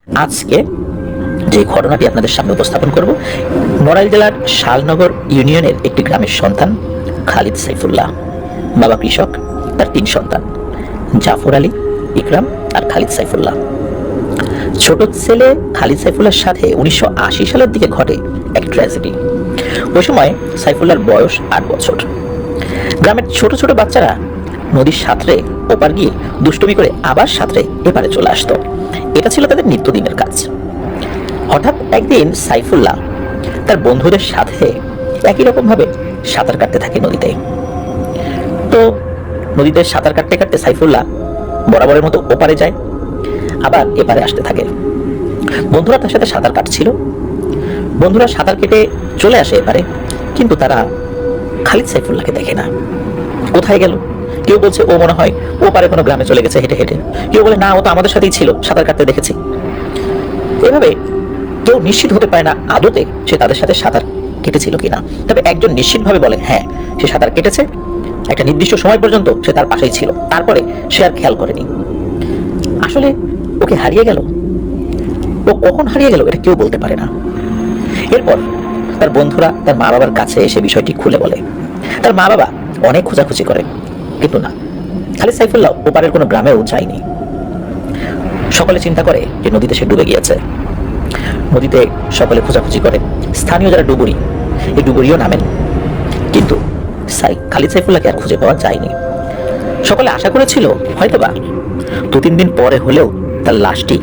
আজকে যে ঘটনাটি আপনাদের সামনে উপস্থাপন করব, নড়াইল জেলার শালনগর ইউনিয়নের একটি গ্রামের সন্তান খালিদ সাইফুল্লাহ। বাবা কৃষক, তার 3 সন্তান, জাফর আলী, ইকরাম আর খালিদ সাইফুল্লাহ। ছোট ছেলে খালিদ সাইফুল্লাহর সাথে 1980 সালের দিকে ঘটে এক ট্র্যাজেডি। ওই সময় সাইফুল্লাহর বয়স 8 বছর। গ্রামের ছোট ছোট বাচ্চারা নদীর সাঁতরে ওপার গিয়ে দুষ্টুমি করে আবার সাঁতরে এপারে চলে আসতো। এটা ছিল তাদের নিত্যদিনের কাজ। হঠাৎ একদিন সাইফুল্লাহ তার বন্ধুদের সাথে একই রকম ভাবে সাঁতার কাটতে থাকে নদীতে। তো নদীতে সাঁতার কাটতে কাটতে সাইফুল্লাহ বরাবরের মতো ওপারে যায়, আবার এপারে আসতে থাকে। বন্ধুরা তার সাথে সাঁতার কাটছিল। বন্ধুরা সাঁতার কেটে চলে আসে এপারে, কিন্তু তারা খালিদ সাইফুল্লাহকে দেখে না। কোথায় গেল? কেউ বলছে ও মনে হয় ওপারে কোনো গ্রামে চলে গেছে হেঁটে হেঁটে। কেউ বলে না, ও তো আমাদের সাথেই ছিল, সাঁতার কাটতে দেখেছি। এভাবে কেউ নিশ্চিত হতে পারে না আদতে সে তাদের সাথে সাঁতার কেটেছিল কিনা। তবে একজন নিশ্চিতভাবে বলে হ্যাঁ, সে সাঁতার কেটেছে, একটা নির্দিষ্ট সময় পর্যন্ত সে তার পাশেই ছিল, তারপরে সে আর খেয়াল করেনি। আসলে ওকে হারিয়ে গেল, ও কখন হারিয়ে গেল এটা কেউ বলতে পারে না। এরপর তার বন্ধুরা তার মা বাবার কাছে এসে বিষয়টি খুলে বলে। তার মা বাবা অনেক খোঁজাখুঁজি করে, কিন্তু না, খালিদ সাইফুল্লাহ ওপারের কোনো গ্রামেও যায়নি। সকলে চিন্তা করে যে নদীতে সে ডুবে গিয়েছে। নদীতে সকলে খোঁজাখুঁজি করে, স্থানীয় যারা ডুবুরি, এই ডুবুরিও নামেন, কিন্তু খালিদ সাইফুল্লাহকে আর খুঁজে পাওয়া যায়নি। সকলে আশা করেছিল হয়তোবা 2-3 দিন পরে হলেও তার লাশটি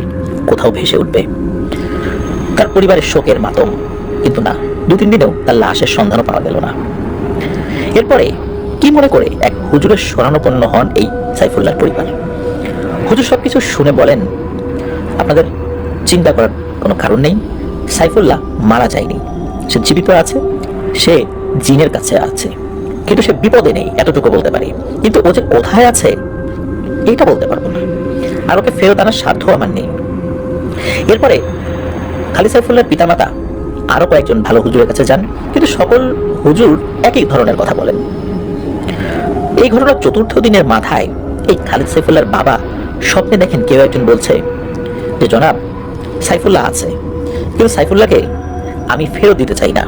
কোথাও ভেসে উঠবে। তার পরিবারের শোকের মাতম, কিন্তু না, 2-3 দিনেও তার লাশের সন্ধানও পাওয়া গেল না। এরপরে কি মনে করে এক হুজুরের শরণাপন্ন হন এই সাইফুল্লাহর পরিবার। হুজুর সবকিছু শুনে বলেন, আপনাদের চিন্তা করার কোনো কারণ নেই, সাইফুল্লাহ মারা যায়নি, সে জীবিত আছে, সে জিনের কাছে আছে, কিন্তু সে বিপদে নেই, এতটুকু বলতে পারি। কিন্তু ও যে কোথায় আছে এটা বলতে পারবো না, আর ওকে ফেরত আনার সাধ্য আমার নেই। এরপরে খালিদ সাইফুল্লাহর পিতামাতা আরো কয়েকজন ভালো হুজুরের কাছে যান, কিন্তু সকল হুজুর একই ধরনের কথা বলেন। এই ঘটনার 4র্থ দিনের মাথায় এই খালিদ সাইফুল্লাহর বাবা স্বপ্নে দেখেন কেউ একজন বলছে যে জনাব, সাইফুল্লাহ আছে, কিন্তু সাইফুল্লাহকে আমি ফেরত দিতে চাই না।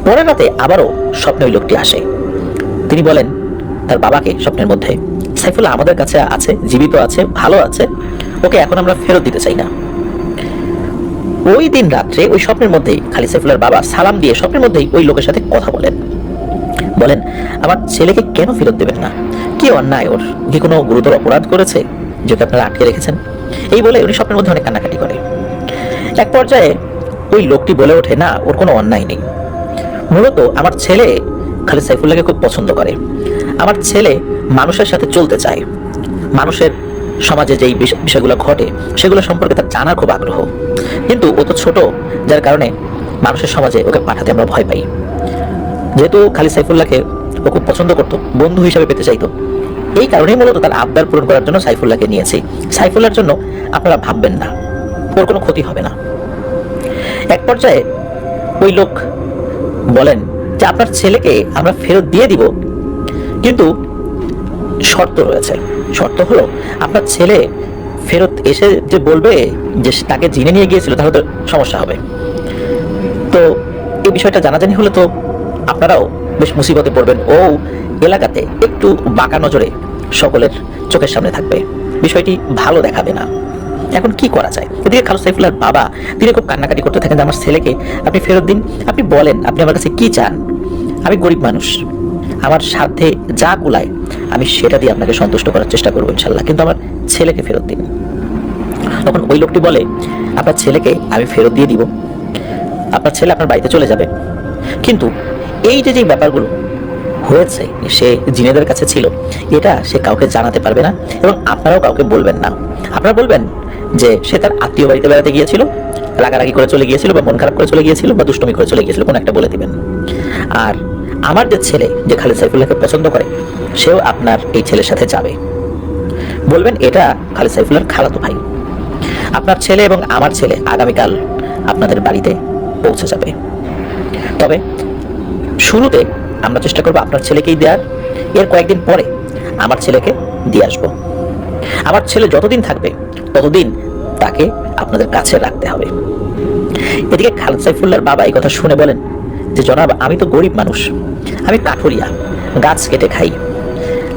পরের রাতে আবারও স্বপ্নে ওই লোকটি আসে। তিনি বলেন তার বাবাকে স্বপ্নের মধ্যে, সাইফুল্লাহ আমাদের কাছে আছে, জীবিত আছে, ভালো আছে, ওকে এখন আমরা ফেরত দিতে চাই না। ওই দিন রাত্রে ওই স্বপ্নের মধ্যেই খালিদ সাইফুল্লাহর বাবা সালাম দিয়ে স্বপ্নের মধ্যেই ওই লোকের সাথে কথা বলেন। আমার ছেলেকে কেন ফেরত দেবেন না? কি অন্যায় ওর? কি কোনো গুরুতর অপরাধ করেছে যেটা আপনারা আটকে রেখেছেন? এই বলে উনি স্বপ্নের মধ্যে অনেক কান্নাকাটি করে। এক পর্যায়ে ওই লোকটি বলে ওঠে, না, ওর কোনো অন্যায় নেই। মূলত আমার ছেলে খালিদ সাইফুল্লাহকে খুব পছন্দ করে। আমার ছেলে মানুষের সাথে চলতে চায়, মানুষের সমাজে যেই বিষয়গুলো ঘটে সেগুলো সম্পর্কে তার জানার খুব আগ্রহ, কিন্তু ও তো ছোট, যার কারণে মানুষের সমাজে ওকে পাঠাতে আমরা ভয় পাই। যেহেতু খালিদ সাইফুল্লাহকে ও খুব পছন্দ করতো, বন্ধু হিসাবে পেতে চাইতো, এই কারণেই মূলত তার আবদার পূরণ করার জন্য সাইফুল্লাহকে নিয়েছি। সাইফুল্লাহর জন্য আপনারা ভাববেন না, ওর কোনো ক্ষতি হবে না। এক পর্যায়ে ওই লোক বলেন যে আপনার ছেলেকে আমরা ফেরত দিয়ে দিব, কিন্তু শর্ত রয়েছে। শর্ত হলো আপনার ছেলে ফেরত এসে যে বলবে যে তাকে জিনে নিয়ে গিয়েছিল, তাহলে তো সমস্যা হবে। তো এই বিষয়টা জানাজানি হলে তো আপনারাও বেশ মুসিবতে পড়বেন, ও এলাকাতে একটু বাঁকা নজরে সকলের চোখের সামনে থাকবে, বিষয়টি ভালো দেখাবে না। এখন কি করা যায়? এদিকে খালিদ সাইফুল্লাহর বাবা তিনি খুব কান্নাকাটি করতে থাকেন যে আমার ছেলেকে আপনি ফেরত দিন, আপনি বলেন আপনি আমার কাছে কি চান, আমি গরিব মানুষ, আমার সাধ্যে যা কুলায় আমি সেটা দিয়ে আপনাকে সন্তুষ্ট করার চেষ্টা করবো ইনশাল্লাহ, কিন্তু আমার ছেলেকে ফেরত দিন। তখন ওই লোকটি বলে, আপনার ছেলেকে আমি ফেরত দিয়ে দিব, আপনার ছেলে আপনার বাড়িতে চলে যাবে, কিন্তু এই যে ব্যাপারগুলো হয়েছে, সে জিনেদের কাছে ছিল, এটা সে কাউকে জানাতে পারবে না, এবং আপনারাও কাউকে বলবেন না। আপনারা বলবেন যে সে তার আত্মীয় বাড়িতে বেড়াতে গিয়েছিল, রাগারাগি করে চলে গিয়েছিল, বা মন খারাপ করে চলে গিয়েছিল, বা দুষ্টমি করে চলে গিয়েছিল, কোনো একটা বলে দিবেন। আর আমার যে ছেলে যে খালিদ সাইফুল্লাহকে পছন্দ করে, সেও আপনার এই ছেলের সাথে যাবে। বলবেন এটা খালিদ সাইফুল্লাহর খালাতো ভাই, আপনার ছেলে এবং আমার ছেলে আগামীকাল আপনাদের বাড়িতে পৌঁছে যাবে। তবে শুরুতে আমরা চেষ্টা করবো আপনার ছেলেকেই দেওয়ার, এর কয়েকদিন পরে আমার ছেলেকে দিয়ে আসবো। আমার ছেলে যতদিন থাকবে ততদিন তাকে তাকে আপনাদের কাছে রাখতে হবে। এদিকে খালেদ সাইফুল্লাহর বাবা এই কথা শুনে বলেন যে জনাব, আমি তো গরিব মানুষ, আমি কাঠুরিয়া, গাছ কেটে খাই,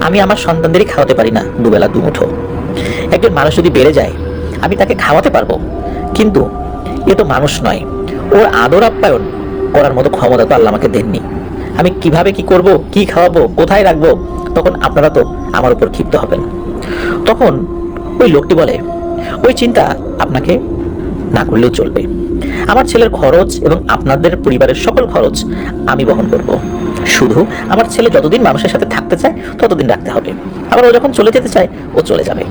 আমি আমার সন্তানদেরই খাওয়াতে পারি না দুবেলা দুমুঠো। একজন মানুষ যদি বেড়ে যায় আমি তাকে খাওয়াতে পারবো, কিন্তু এ তো মানুষ নয়, ওর আদর আপ্যায়ন করার মতো ক্ষমতা তো আল্লাহ আমাকে দেননি। আমি কিভাবে কি করব, কি খাওয়াবো, কোথায় রাখবো? তখন আপনারা তো আমার উপর ক্ষিপ্ত হবেন। তখন ওই লোকটি বলে, ওই চিন্তা আপনাকে না করলেও চলবে, আমার ছেলের খরচ এবং আপনাদের পরিবারের সকল খরচ আমি বহন করব। শুধু আমার ছেলে যতদিন মানুষের সাথে থাকতে চায় ততদিন রাখতে হবে, আবার ও যখন চলে যেতে চায় ও চলে যাবে।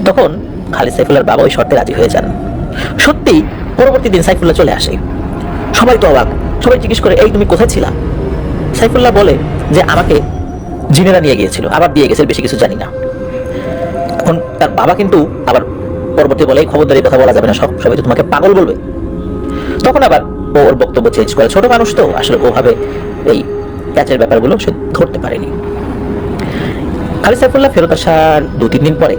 তখন খালিদ সাইফুল্লাহর বাবা ওই শর্তে রাজি হয়ে যান। সত্যি পরবর্তী দিন সাইফুল্লাহ চলে আসে। সবাই তো অবাক, সবাই জিজ্ঞেস করে, এই তুমি কোথায় ছিলা? সাইফুল্লাহ বলে যে আমাকে জিনেরা নিয়ে গিয়েছিল, আবার দিয়ে গেছে, বেশি কিছু জানি না। এখন তার বাবা কিন্তু আবার পরবর্তী বলে, খবরদারি কথা বলা যাবে না, সবাই তো তোমাকে পাগল বলবে। তখন আবার ও ওর বক্তব্য চেঞ্জ করে। ছোট মানুষ তো আসলে ওভাবে এই প্যাচের ব্যাপারগুলো সে ধরতে পারেনি। খালিদ সাইফুল্লাহ ফেরত আসার 2-3 দিন পরে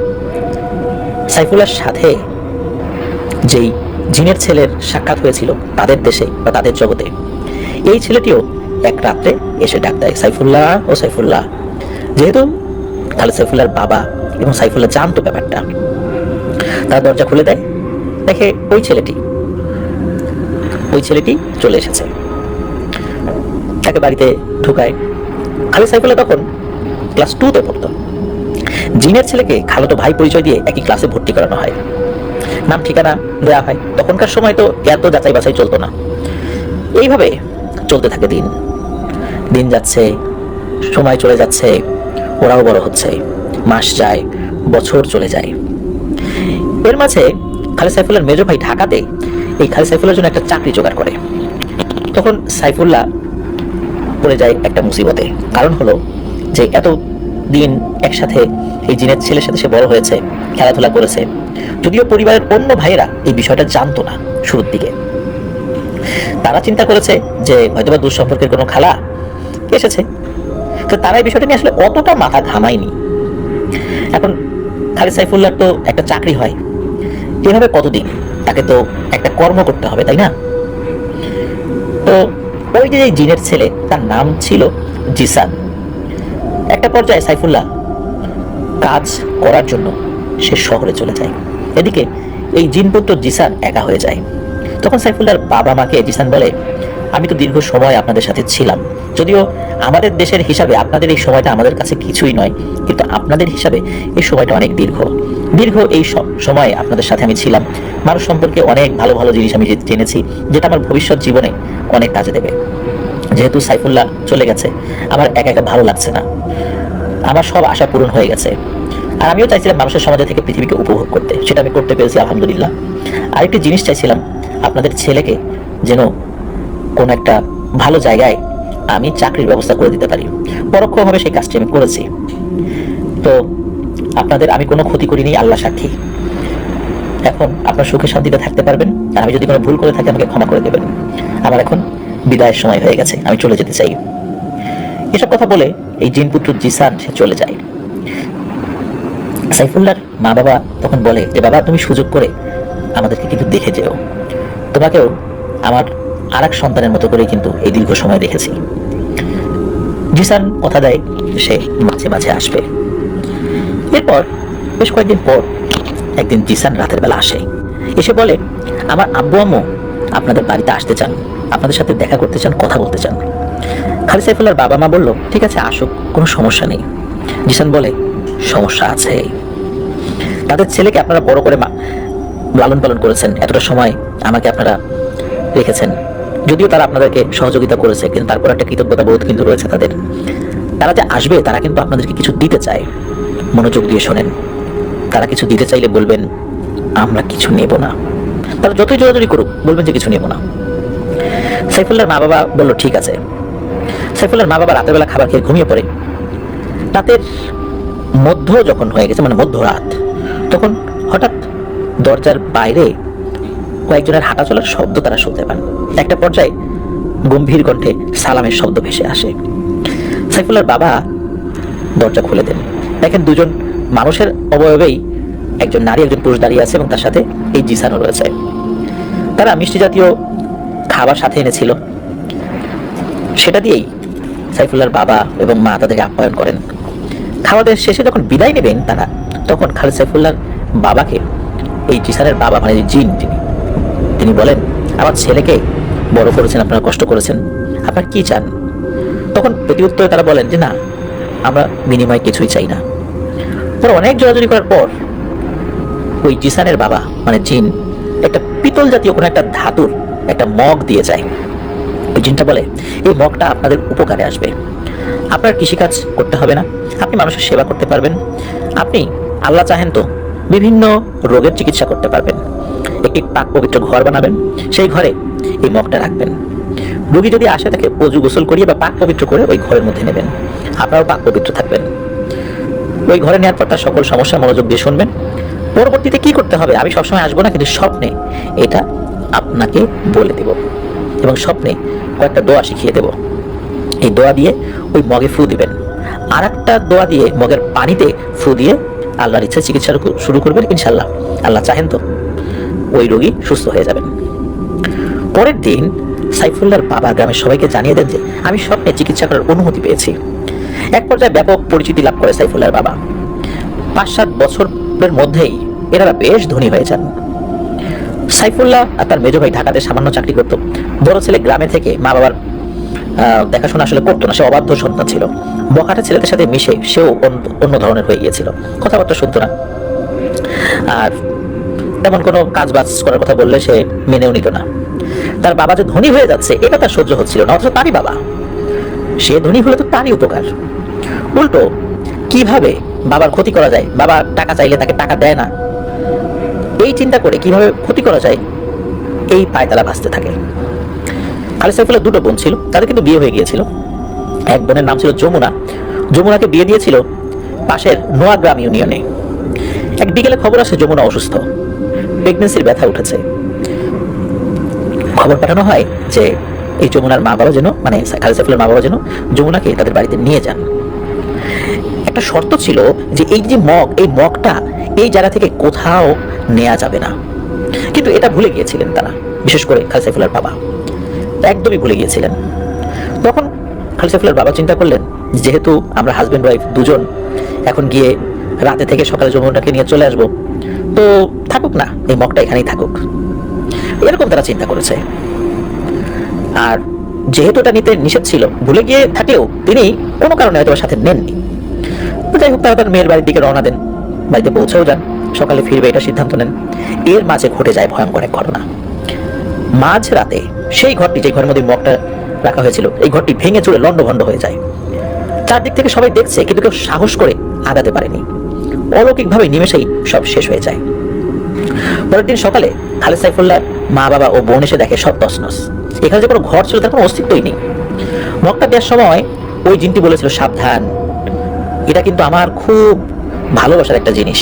সাইফুল্লাহর সাথে যেই জিনের ছেলের সাক্ষাৎ হয়েছিল তাদের দেশে বা তাদের জগতে, এই ছেলেটিও এক রাত্রে এসে ডাক দেয়, সাইফুল্লাহ ও সাইফুল্লাহ। যেহেতু খালিদ সাইফুল্লাহর বাবা এবং সাইফুল্লাহ জানতো ব্যাপারটা, তার দরজা খুলে দেয়, দেখে ওই ছেলেটি চলে এসেছে, তাকে বাড়িতে ঢুকায়। খালিদ সাইফুল্লাহ তখন ক্লাস 2-তে পড়তো। জিনের ছেলেকে খালাতো ভাই পরিচয় দিয়ে একই ক্লাসে ভর্তি করানো হয়, নাম ঠিকানা দেওয়া হয়। তখনকার সময় তো এত যাচাই বাছাই চলতো না। এইভাবে চলতে থাকে দিন। দিন যাচ্ছে, সময় চলে যাচ্ছে, ওরাও বড় হচ্ছে, মাস যায়, বছর চলে যায়। এর মাঝে খালিদ সাইফুল্লাহর মেজো ভাই ঢাকাতে এই খালিদ সাইফুল্লাহর জন্য একটা চাকরি জোগাড় করে। তখন সাইফুল্লাহ পড়ে যায় একটা মুসিবতে। কারণ হলো যে এত দিন একসাথে এই জিনের ছেলের সাথে সে বড় হয়েছে, খেলাধুলা করেছে, যদিও পরিবারের অন্য ভাইয়েরা এই বিষয়টা জানতো না শুরুর দিকে। তারা চিন্তা করেছে যে হয়তোবা দূর সম্পর্কের কোনো খালা এসেছে, তো তারা এই বিষয়টা নিয়ে আসলে অতটা মাথা ঘামায়নি। এখন খালিদ সাইফুল্লাহর তো একটা চাকরি হয়, এভাবে কতদিন তাকে তো একটা কর্ম করতে হবে, তাই না? তো ওই যে জিনের ছেলে, তার নাম ছিল জিসান। একটা পর্যায়ে সাইফুল্লাহ কাজ করার জন্য সে শহরে চলে যায়। এদিকে এই জিনপুত্র জিসান একা হয়ে যায়। তখন সাইফুল্লাহর বাবা মাকে জিসান বলে, আমি তো দীর্ঘ সময় আপনাদের সাথে ছিলাম, যদিও আমাদের দেশের হিসাবে আপনাদের এই সময়টা আমাদের কাছে কিছুই নয়, কিন্তু আপনাদের হিসাবে এই সময়টা অনেক দীর্ঘ। এই সময় আপনাদের সাথে আমি ছিলাম, মানুষ সম্পর্কে অনেক ভালো ভালো জিনিস আমি জেনেছি, যেটা আমার ভবিষ্যৎ জীবনে অনেক কাজে দেবে। যেহেতু সাইফুল্লাহ চলে গেছে, আমার একা একা ভালো লাগছে না, আমার সব আশা পূরণ হয়ে গেছে। আর আমিও চাইছিলাম মানুষের সমাজে থেকে পৃথিবীকে উপভোগ করতে, সেটা আমি করতে পেরেছি আলহামদুলিল্লাহ। আরেকটি জিনিস চাইছিলাম, আপনাদের ছেলেকে যেন কোন একটা ভালো জায়গায় আমি চাকরির ব্যবস্থা করে দিতে পারি। পরোক্ষভাবে সেই কাজটি আমি করেছি। তো আপনাদের আমি কোনো ক্ষতি করিনি, আল্লাহ সাক্ষী। এখন আপনার সুখে শান্তিতে থাকতে পারবেন, আর আমি যদি কোনো ভুল করে থাকি আমাকে ক্ষমা করে দেবেন। আমার এখন বিদায়ের সময় হয়ে গেছে, আমি চলে যেতে চাই। এসব কথা বলে এই জিনপুত্র জিসান সে চলে যায়। সাইফুল্লাহর মা বাবা তখন বলে যে, বাবা তুমি সুযোগ করে আমাদেরকে কিন্তু দেখে যেও, তোমাকেও আমার আর এক সন্তানের মতো করে কিন্তু এই দীর্ঘ সময় দেখেছি। জিসান কথা দেয় সে মাঝে মাঝে আসবে। এরপর বেশ কয়েকদিন পর একদিন জিসান রাতের বেলা আসে, এসে বলে, আমার আব্বু আম্মু আপনাদের বাড়িতে আসতে চান, আপনাদের সাথে দেখা করতে চান, কথা বলতে চান। খালিদ সাইফুল্লাহর বাবা মা বলল, ঠিক আছে আসুক, কোনো সমস্যা নেই। জিসান বলে, সমস্যা আছে, তাদের ছেলেকে আপনারা বড় করে লালন পালন করেছেন, এতটা সময় আমাকে আপনারা রেখেছেন, যদিও তারা আপনাদেরকে সহযোগিতা করেছে, কিন্তু তারপর একটা কৃতজ্ঞতা বোধ কিন্তু রয়েছে তাদের। তারা যে আসবে তারা কিন্তু আপনাদেরকে কিছু দিতে চায়, মনোযোগ দিয়ে শোনেন। তারা কিছু দিতে চাইলে বলবেন আমরা কিছু নেব না, তারা যতই জোরাজোরি করুক বলবেন যে কিছু নেব না। সাইফুল্লাহর মা বাবা বলল ঠিক আছে। সাইফুল্লাহর মা বাবা রাতের বেলা খাবার খেয়ে ঘুমিয়ে পড়ে। রাতের মধ্য যখন হয়ে গেছে, মানে মধ্যরাত, তখন হঠাৎ দরজার বাইরে কয়েকজনের হাঁটা চলার শব্দ তারা শুনতে পান। একটা পর্যায়ে গম্ভীর কণ্ঠে সালামের শব্দ ভেসে আসে। সাইফুল্লাহর বাবা দরজা খুলে দেন, দেখেন দুজন মানুষের অবয়বেই একজন নারী একজন পুরুষ দাঁড়িয়ে আছে এবং তার সাথে এই জিসানও রয়েছে। তারা মিষ্টি জাতীয় খাবার সাথে এনেছিল, সেটা দিয়েই সাইফুল্লাহর বাবা এবং মা তাদেরকে আপ্যায়ন করেন। খাওয়া দাওয়া শেষে যখন বিদায় নেবেন তারা, তখন খালেদ সাইফুল্লাহর বাবাকে এই জিসানের বাবা মানে জিন তিনি বলেন, আমার ছেলেকে বড় করেছেন আপনারা, কষ্ট করেছেন, আপনার কি চান? তখন প্রতি উত্তরে তারা বলেন যে না, আমরা বিনিময় কিছুই চাই না। পরে অনেক জোরাজুরি করার পর ওই জিসানের বাবা মানে জিন একটা পিতল জাতীয় কোনো একটা ধাতুর একটা মগ দিয়ে যায়। ওই জিনটা বলে এই মগটা আপনাদের উপকারে আসবে, আপনার কৃষিকাজ করতে হবে না, আপনি মানুষের সেবা করতে পারবেন, আপনি আল্লাহ চাহেন তো বিভিন্ন রোগের চিকিৎসা করতে পারবেন। একটি পাক পবিত্র ঘর বানাবেন, সেই ঘরে এই মগটা রাখবেন, রোগী যদি আসে তাকে অজু গোসল করিয়ে বা পাক পবিত্র করে ওই ঘরের মধ্যে নেবেন, আপনারাও পাক পবিত্র থাকবেন। ওই ঘরে নেওয়ার পর তার সকল সমস্যা মনোযোগ দিয়ে শুনবেন। পরবর্তীতে কি করতে হবে আমি সবসময় আসবো না, কিন্তু স্বপ্নে এটা আপনাকে বলে দেব এবং স্বপ্নে কয়েকটা দোয়া শিখিয়ে দেব। এই দোয়া দিয়ে ওই মগে ফু দিবেন, আর একটা দোয়া দিয়ে মগের পানিতে ফু দিয়ে আল্লাহর ইচ্ছা চিকিৎসা শুরু করবেন, ইনশাল্লাহ আল্লাহ চাহেন তো ওই রোগী সুস্থ হয়ে যাবেন। পরের দিন সাইফুল্লাহর বাবা গ্রামের সবাইকে জানিয়ে দেন যে আমি স্বপ্নে চিকিৎসা করার অনুমতি পেয়েছি। এক পর্যায়ে ব্যাপক পরিচিতি লাভ করে সাইফুল্লাহর বাবা। 5-7 বছরের মধ্যেই এনারা বেশ ধনী হয়ে যান। সাইফুল্লাহ আর তার মেজ ভাই ঢাকাতে সামান্য চাকরি করত। বড় ছেলে গ্রামে থেকে মা বাবার দেখাশোনা আসলে করতো না, সে অবাধ্য সন্তান ছিল। বখাটে ছেলেদের সাথে মিশে সেও অন্য ধরনের হয়ে গিয়েছিল, কথাবার্তা শুনতো না, আর তেমন কোনো কাজ বাজ করার কথা বললে সে মেনেও নিত না। তার বাবা যে ধনী হয়ে যাচ্ছে এটা তার সহ্য হচ্ছিল না, অথচ তারই বাবা, সে ধনী হলে তো তারই উপকার। উল্টো কিভাবে বাবার ক্ষতি করা যায়, বাবা টাকা চাইলে তাকে টাকা দেয় না, এই চিন্তা করে কিভাবে ক্ষতি করা যায় এই পায়তালা ভাসতে থাকে। খালেদ সাইফুল্লাহ 2টো বোন ছিল, তাদের কিন্তু বিয়ে হয়ে গিয়েছিল। এক বোনের নাম ছিল যমুনা, যমুনাকে বিয়ে দিয়েছিল পাশের নোয়াগ্রাম ইউনিয়নে। এক বিকেলে খবর আসে যমুনা অসুস্থ, প্রেগনেন্সির ব্যথা উঠেছে। খবর পাঠানো হয় যে এই যমুনার মা বাবা যেন মানে খালেদ সাইফুল্লাহর মা বাবা যেন যমুনাকে তাদের বাড়িতে নিয়ে যান। একটা শর্ত ছিল যে এই যে মগ, এই মগটা এই জায়গা থেকে কোথাও নেওয়া যাবে না, কিন্তু এটা ভুলে গিয়েছিলেন তারা, বিশেষ করে খালেদ সাইফুল্লাহর বাবা একদমই ভুলে গিয়েছিলেন। তখন খালেদ সাইফুল্লাহর বাবা চিন্তা করলেন, যেহেতু আমরা হাজবেন্ড ওয়াইফ দুজন এখন গিয়ে রাতে থেকে সকালে যমুনাকে নিয়ে চলে আসবো, তো থাকুক না, এই মগটা এখানেই থাকুক, এরকম তারা চিন্তা করেছে। আর যেহেতু এটা নিতে নিষেধ ছিল, ভুলে গিয়ে থাকলেও তিনি কোনো কারণে হয়তো সাথে নেননি। যাই হোক, তারা তার মেয়ের বাড়ির দিকে রওনা দেন, বাড়িতে পৌঁছেও যান, সকালে ফিরবে এটা সিদ্ধান্ত নেন। এর মাঝে ঘটে যায় ভয়ঙ্কর এক ঘটনা। মাঝ রাতে সেই ঘরটি, যে ঘরের মধ্যে মগটা রাখা হয়েছিল, এই ঘরটি ভেঙে চুরে লন্ডভন্ড হয়ে যায়। চারদিক থেকে সবাই দেখছে, কিন্তু কেউ সাহস করে আগাতে পারেনি। অলৌকিকভাবে নিমেষেই সব শেষ হয়ে যায়। পরের দিন সকালে খালেদ সাইফুল্লাহ মা বাবা ও বোন এসে দেখে সব তছনছ। এখানে যে কোনো ঘর ছিল তার কোনো অস্তিত্বই নেই। মগটা দেওয়ার সময় ওই জিনটি বলেছিল, সাবধান, এটা কিন্তু আমার খুব ভালোবাসার একটা জিনিস,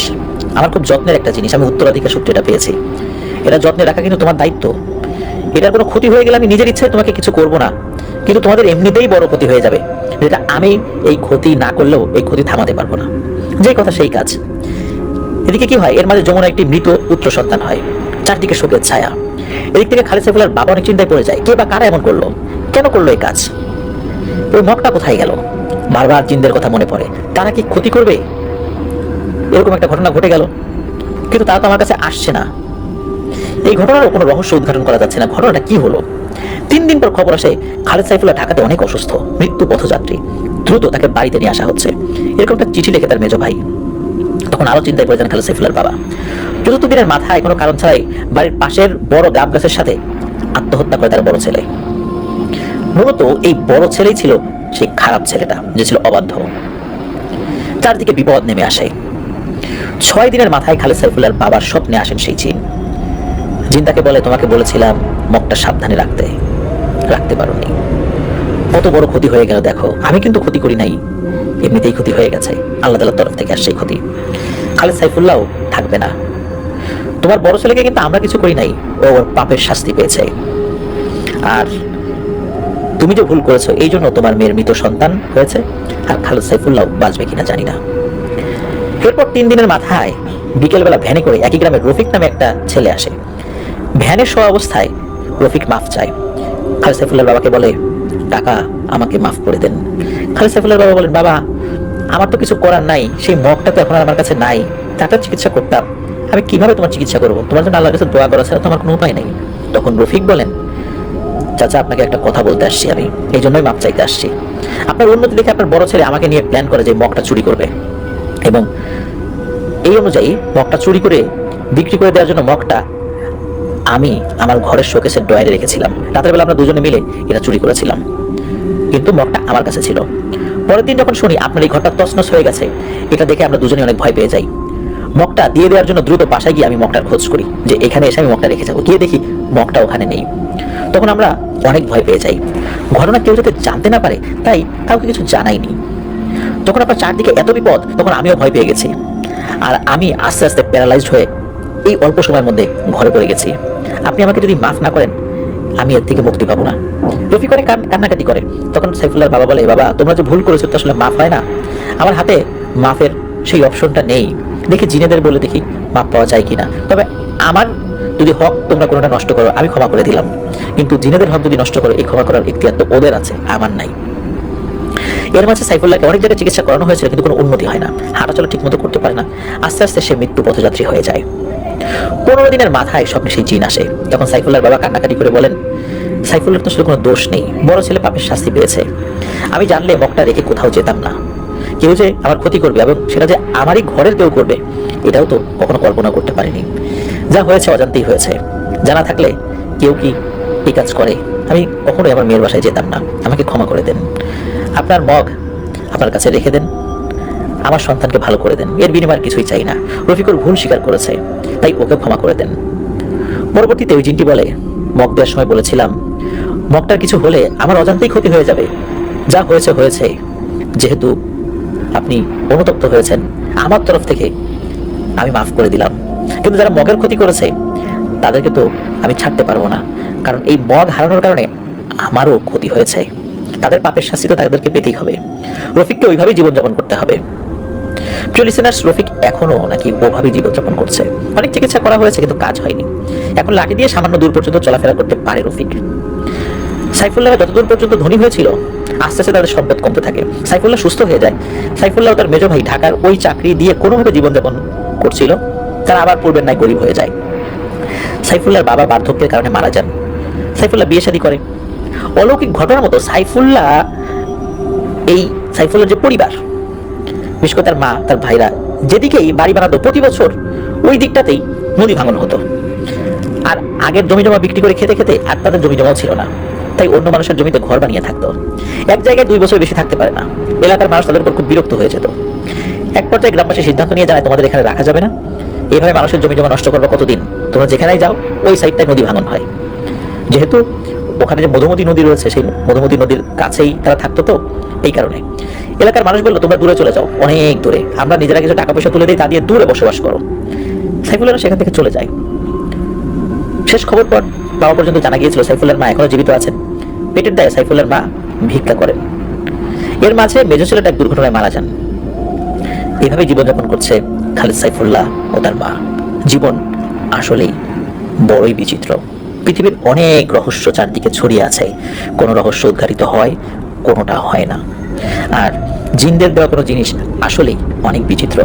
আমার খুব যত্নের একটা জিনিস, আমি উত্তরাধিকার সূত্রে এটা পেয়েছি, এটা যত্নে রাখা কিন্তু তোমার দায়িত্ব। এটার কোনো ক্ষতি হয়ে গেলে আমি নিজের ইচ্ছায় তোমাকে কিছু করব না, কিন্তু তোমাদের এমনিতেই বড় ক্ষতি হয়ে যাবে, যেটা আমি এই ক্ষতি না করলেও এই ক্ষতি থামাতে পারবো না। যে কথা সেই কাজ। এদিকে কি হয়, এর মাঝে যমুনা একটি মৃত পুত্র সন্তান হয়, চারদিকে শোকের ছায়া। এদিক থেকে খালেদ সাইফুল্লাহর বাবা অনেক চিন্তায় পড়ে যায়, কে বা কারা এমন করলো, কেন করলো এই কাজ, ওই মগটা কোথায় গেল। বারবার জিনদের কথা মনে পড়ে, তারা কি ক্ষতি করবে, এরকম একটা ঘটনা ঘটে গেল, কিন্তু তারা তো আমার কাছে আসছে না। এই ঘটনার কোনো রহস্য উদ্ঘাটন করা যাচ্ছে না, ঘটনাটা কি হলো। 3 দিন পর খবর আসে খালেদ সাইফুল্লাহ ঢাকাতে অনেক অসুস্থ, মৃত্যু পথযাত্রী, দ্রুত তাকে বাড়িতে নিয়ে আসা হচ্ছে। এরকম একটা চিঠি লিখে তার মেজ ভাই। তখন আরো চিন্তায় পড়ে যান খালেদ সাইফুল্লাহর বাবা। চতুর্থ দিনের মাথায় কোনো কারণ ছাড়াই বাড়ির পাশের বড় গাব গাছের সাথে আত্মহত্যা করে তার বড় ছেলে। মূলত এই বড় ছেলেই ছিল সেই খারাপ ছেলেটা, যে ছিল অবাধ্য। চারদিকে বিপদ নেমে আসে। 6 দিনের মাথায় খালেদ সাইফুল্লাহর বাবার স্বপ্নে আসেন সেই জিন। জিন তাকে বলে, তোমাকে বলেছিলাম মগটা সাবধানে রাখতে পারোনি, কত বড় ক্ষতি হয়ে গেল দেখো। আমি কিন্তু ক্ষতি করি নাই, এমনিতেই ক্ষতি হয়ে গেছে, আল্লাহ তাআলার তরফ থেকে আসছে ক্ষতি। খালেদ সাইফুল্লাহ থাকবে না। তোমার বড় ছেলেকে কিন্তু আমরা কিছু করি নাই, ও ওর পাপের শাস্তি পেয়েছে। আর তুমি যে ভুল করেছো, এই জন্য তোমার মেয়ের মৃত সন্তান হয়েছে, আর খালেদ সাইফুল্লাহ বাঁচবে কিনা জানি না। এরপর 3 দিনের মাথায় বিকেলবেলা ভ্যানে করে একই গ্রামের রফিক নামে একটা ছেলে আসে। ভ্যানে শোয়া অবস্থায় রফিক মাফ চায়। খালেদ সাইফুল্লাহর বাবাকে বলে, টাকা আমাকে মাফ করে দেন। খালেদ সাইফুল্লাহর বাবা বলেন, বাবা আমার তো কিছু করার নাই, সেই মগটা তো এখন আর আমার কাছে নাই, টাকার চিকিৎসা করতাম, আমি কিভাবে তোমার চিকিৎসা করবো? তোমার জন্য আল্লাহর কাছে দোয়া করা ছাড়া তো আমার কোনো উপায় নেই। তখন রফিক বলেন, চাচা আপনাকে একটা কথা বলতে আসছি, আমি এই জন্যই মাপ চাইতে আসছি। আপনার উন্নতি দেখে আপনার বড় ছেলে আমাকে নিয়ে প্ল্যান করে যে মগটা চুরি করবে, এবং এই অনুযায়ী মগটা চুরি করে বিক্রি করে দেওয়ার জন্য মগটা আমি আমার ঘরের শোকেসের ড্রয়ারে রেখেছিলাম। রাতের বেলা আমরা দুজনে মিলে এটা চুরি করেছিলাম, কিন্তু মগটা আমার কাছে ছিল। পরের দিন যখন শুনি আপনার এই ঘরটা তছনছ হয়ে গেছে, এটা দেখে আমরা দুজনে অনেক ভয় পেয়ে যাই। মগটা দিয়ে দেওয়ার জন্য দ্রুত বাসায় গিয়ে আমি মগটার খোঁজ করি, যে এখানে এসে আমি মগটা রেখে যাবো। গিয়ে দেখি মগটা ওখানে নেই। তখন আমরা অনেক ভয় পেয়ে যাই। ঘটনা কেউ যাতে জানতে না পারে তাই কাউকে কিছু জানাইনি। তখন আপনার চারদিকে এত বিপদ, তখন আমিও ভয় পেয়ে গেছি। আর আমি আস্তে আস্তে প্যারালাইজড হয়ে এই অল্প সময়ের মধ্যে ঘরে পড়ে গেছি। আপনি আমাকে যদি মাফ না করেন আমি এর থেকে মুক্তি পাবো না। রফিক অনেক কান্নাকাটি করে। তখন সাইফুল্লাহর বাবা বলে, বাবা তোমরা যে ভুল করেছো তো আসলে মাফ হয় না, আমার হাতে মাফের সেই অপশনটা নেই, দেখি জিনেদের বলে দেখি মাফ পাওয়া যায় কিনা। তবে আমার যদি হক তোমরা কোনোটা নষ্ট করো আমি ক্ষমা করে দিলাম, কিন্তু জিনেদের হক যদি নষ্ট করো এই ক্ষমা করার ইখতিয়ার তো ওদের আছে, আমার নাই। এর মাঝে সাইফুল্লাহকে অনেক জায়গায় চিকিৎসা করানো হয়েছিল, কিন্তু কোনো উন্নতি হয় না, হাঁটাচলা ঠিক মতো করতে পারে না। আস্তে আস্তে সে মৃত্যু পথযাত্রী হয়ে যায়। 15 দিনের মাথায় স্বপ্নে সেই জিন আসে। তখন সাইফুল্লাহর বাবা কান্নাকাটি করে বলেন, সাইফুল্লাহর তো আসলে কোনো দোষ নেই, বড় ছেলে পাপের শাস্তি পেয়েছে। আমি জানলে মগটা রেখে কোথাও যেতাম না। কেউ যে আমার ক্ষতি করবে এবং সেটা যে আমারই ঘরের কেউ করবে এটাও তো কখনো কল্পনা করতে পারিনি। যা হয়েছে অজান্তেই হয়েছে, জানা থাকলে কেউ কি এই কাজ করে? আমি কখনোই আমার মেয়ের বাসায় যেতাম না, আমাকে ক্ষমা করে দেন। আপনার মগ আপনার কাছে রেখে দেন, আমার সন্তানকে ভালো করে দেন, এর বিনিময়ে কিছুই চাই না। রফিকুর ভুল স্বীকার করেছে, তাই ওকে ক্ষমা করে দেন। পরবর্তীতে ওই জিনটি বলে, মগ দেওয়ার সময় বলেছিলাম মগটার কিছু হলে আমার অজান্তেই ক্ষতি হয়ে যাবে, যা হয়েছে হয়েছে, যেহেতু আপনি অনুতপ্ত হয়েছেন আমার তরফ থেকে আমি মাফ করে দিলাম, কিন্তু যারা মগের ক্ষতি করেছে তাদেরকে তো আমি ছাড়তে পারবো না, কারণ এই মগ হারানোর কারণে আমারও ক্ষতি হয়েছে, তাদের পাপের শাস্তি তো তাদেরকে পেতেই হবে। রফিককে ওইভাবেই জীবনযাপন করতে হবে। প্রিয় লিসেনার্স, রফিক এখনো নাকি ওভাবেই জীবনযাপন করছে। অনেক চিকিৎসা করা হয়েছে কিন্তু কাজ হয়নি। এখন লাঠি দিয়ে সামান্য দূর পর্যন্ত চলাফেরা করতে পারে রফিক। সাইফুল্লাহ যতদূর পর্যন্ত ধনী হয়েছিল আস্তে আস্তে তাদের সম্পদ কমতে থাকে। সাইফুল্লাহ সুস্থ হয়ে যায়। সাইফুল্লাহ তার মেজো ভাই ঢাকার ওই চাকরি দিয়ে কোনোভাবে জীবনযাপন করছিল, তারা আবার পূর্বের ন্যায় গরিব হয়ে যায়। সাইফুল্লাহর বাবা বার্ধক্যের কারণে মারা যান। সাইফুল্লাহ বিয়ে শাদী করে। অলৌকিক ঘটনার মতো সাইফুল্লাহর যে পরিবার, বিশেষ করে তার মা তার ভাইরা যেদিকেই বাড়ি বানাতো প্রতি বছর ওই দিকটাতেই নদী ভাঙন হতো। আর আগের জমি জমা বিক্রি করে খেতে খেতে আর তাদের জমি জমাও ছিল না, তাই অন্য মানুষের জমিতে ঘর বানিয়ে থাকতো। এক জায়গায় 2 বছর বেশি থাকতে পারে না। এলাকার মানুষ তাদের উপর খুব বিরক্ত হয়ে যেত। এক পর্যায়ে গ্রামবাসী সিদ্ধান্ত নিয়ে জানায়, তোমাদের এখানে রাখা যাবে না, এইভাবে মানুষের জমি জমা নষ্ট করবো কতদিন, তোমরা যেখানেই যাও ওই সাইডটায় নদী ভাঙন হয়। যেহেতু ওখানে যে মধুমতি নদী রয়েছে সেই মধুমতি নদীর কাছেই তারা থাকতো, তো এই কারণে এলাকার মানুষ বললো তোমরা দূরে চলে যাও, অনেক দূরে, আমরা নিজেরা কিছু টাকা পয়সা তুলে দিই, তা দিয়ে দূরে বসবাস করো। সাইফুল্লাহ সেখান থেকে চলে যায়। শেষ খবর পাওয়া পর্যন্ত জানা গিয়েছিল সাইফুল্লাহর মা এখনো জীবিত আছেন। পেটের দায়ে সাইফুল্লাহর মা ভিক্ষা করেন। এর মাঝে মেজো ছেলেটা এক দুর্ঘটনায় মারা যান। এভাবে জীবনযাপন করছে খালেদ সাইফুল্লাহ ও তার মা। জীবন আসলেই বড়ই বিচিত্র। পৃথিবীর অনেক রহস্য চারদিকে ছড়িয়ে আছে, কোনো রহস্য উদ্ঘাটিত হয়, কোনোটা হয় না। আর জিনদের দেওয়া কোনো জিনিস আসলেই অনেক বিচিত্র।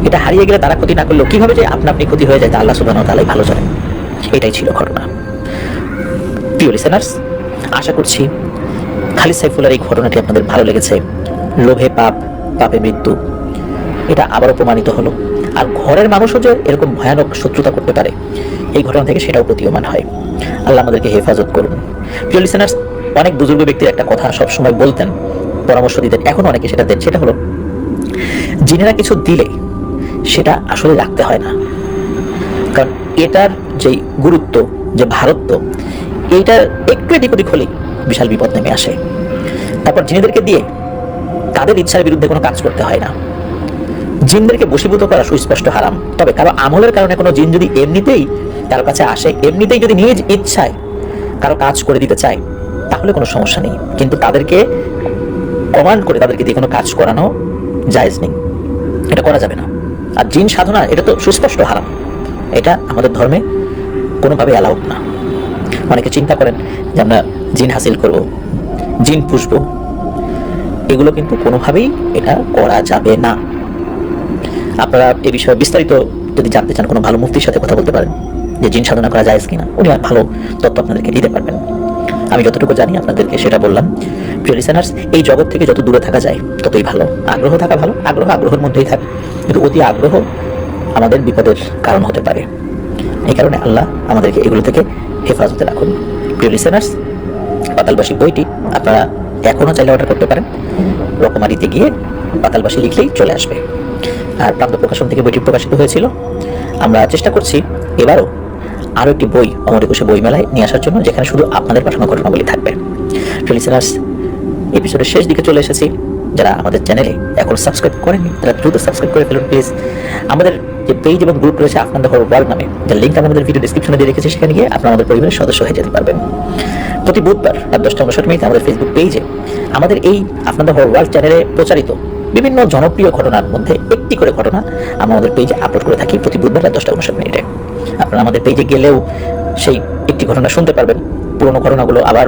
এটা হারিয়ে গেলে তারা ক্ষতি না করলেও কিভাবে যে আপনা আপনি ক্ষতি হয়ে যায় তা আল্লাহ সুবহানাহু ওয়া তাআলাই ভালো জানেন। এটাই ছিল ঘটনা। প্রিয় লিসেনার্স, আশা করছি খালিদ সাইফুল্লাহর এই ঘটনাটি আপনাদের ভালো লেগেছে। লোভে পাপ, পাপে মৃত্যু, এটা আবারও প্রমাণিত হলো। আর ঘরের মানুষও যে এরকম ভয়ানক শত্রুতা করতে পারে এই ঘটনা থেকে সেটাও প্রতীয়মান হয়। আল্লাহ আমাদেরকে হেফাজত করুন। প্রিয় লিসেনার্স, অনেক বুজুর্গ ব্যক্তির একটা কথা সবসময় বলতেন, পরামর্শ দিতেন, এখন অনেকে সেটা দেন। সেটা হলো, জিনেরা কিছু দিলে সেটা আসলে রাখতে হয় না, কারণ এটার যে গুরুত্ব, যে ভারত্ব, এইটার একটু এদিক ওদিক হলেই বিশাল বিপদ নেমে আসে। তারপর জিনেদেরকে দিয়ে তাদের ইচ্ছার বিরুদ্ধে কোনো কাজ করতে হয় না। জিনদেরকে বশীভূত করা সুস্পষ্ট হারাম। তবে কারো আমলের কারণে কোনো জিন যদি এমনিতেই তার কাছে আসে, এমনিতেই যদি নিজ ইচ্ছায় কারো কাজ করে দিতে চায়, তাহলে কোনো সমস্যা নেই। কিন্তু তাদেরকে কমান্ড করে তাদেরকে দিয়ে কোনো কাজ করানো জায়েজ নেই, এটা করা যাবে না। আর জিন সাধনা এটা তো সুস্পষ্ট হারাম, এটা আমাদের ধর্মে কোনোভাবে অ্যালাউড না। অনেকে চিন্তা করেন যে আমরা জিন হাসিল করব, জিন পুষব, এগুলো কিন্তু কোনোভাবেই এটা করা যাবে না। আপনারা এ বিষয়ে বিস্তারিত যদি জানতে চান, কোনো ভালো মুফতির সাথে কথা বলতে পারেন যে জিন সাধনা করা যায় কিনা, উনি ভালো তথ্য আপনাদেরকে দিতে পারবেন। আমি যতটুকু জানি আপনাদেরকে সেটা বললাম। প্রিয় লিসেনার্স, এই জগৎ থেকে যত দূরে থাকা যায় ততই ভালো। আগ্রহ থাকা ভালো, আগ্রহের মধ্যেই থাকে, কিন্তু অতি আগ্রহ আমাদের বিপদের কারণ হতে পারে। এই কারণে আল্লাহ আমাদেরকে এগুলো থেকে হেফাজতে রাখুন। প্রিয় লিসেনার্স, পাতালবাসী বইটি আপনারা এখনও চাইলে অর্ডার করতে পারেন। রকমারিতে গিয়ে পাতালবাসী লিখলেই চলে আসবে। আর প্রান্ত প্রকাশন থেকে বইটি প্রকাশিত হয়েছিল। আমরা চেষ্টা করছি এবারও আরও একটি বই অমর একুশে বইমেলায় নিয়ে আসার জন্য, যেখানে শুধু আপনাদের পাঠানো ঘটনাগুলি থাকবে। লিসেনার্স, এপিসোডের শেষ দিকে চলে এসেছি। যারা আমাদের চ্যানেলে এখন সাবস্ক্রাইব করেননি তারা দ্রুত সাবস্ক্রাইব করে ফেলুন প্লিজ। আমাদের যে পেজ এবং গ্রুপ রয়েছে আফনান দ্য হরর ওয়ার্ল্ড নামে, যার লিঙ্ক আমি আমাদের ভিডিও ডিসক্রিপশনে দিয়ে রেখেছি, সেখানে গিয়ে আপনারা আমাদের পরিবারের সদস্য হয়ে যেতে পারবেন। প্রতি বুধবার রাত 10:59 আমাদের ফেসবুক পেজে আমাদের এই আফনান দ্য হরর ওয়ার্ল্ড চ্যানেলে প্রচারিত বিভিন্ন জনপ্রিয় ঘটনার মধ্যে একটি করে ঘটনা আমরা আমাদের পেজে আপলোড করে থাকি প্রতি বুধবার রাত 10:59। আপনারা আমাদের পেজে গেলেও সেই একটি ঘটনা শুনতে পারবেন। পুরোনো ঘটনাগুলো আবার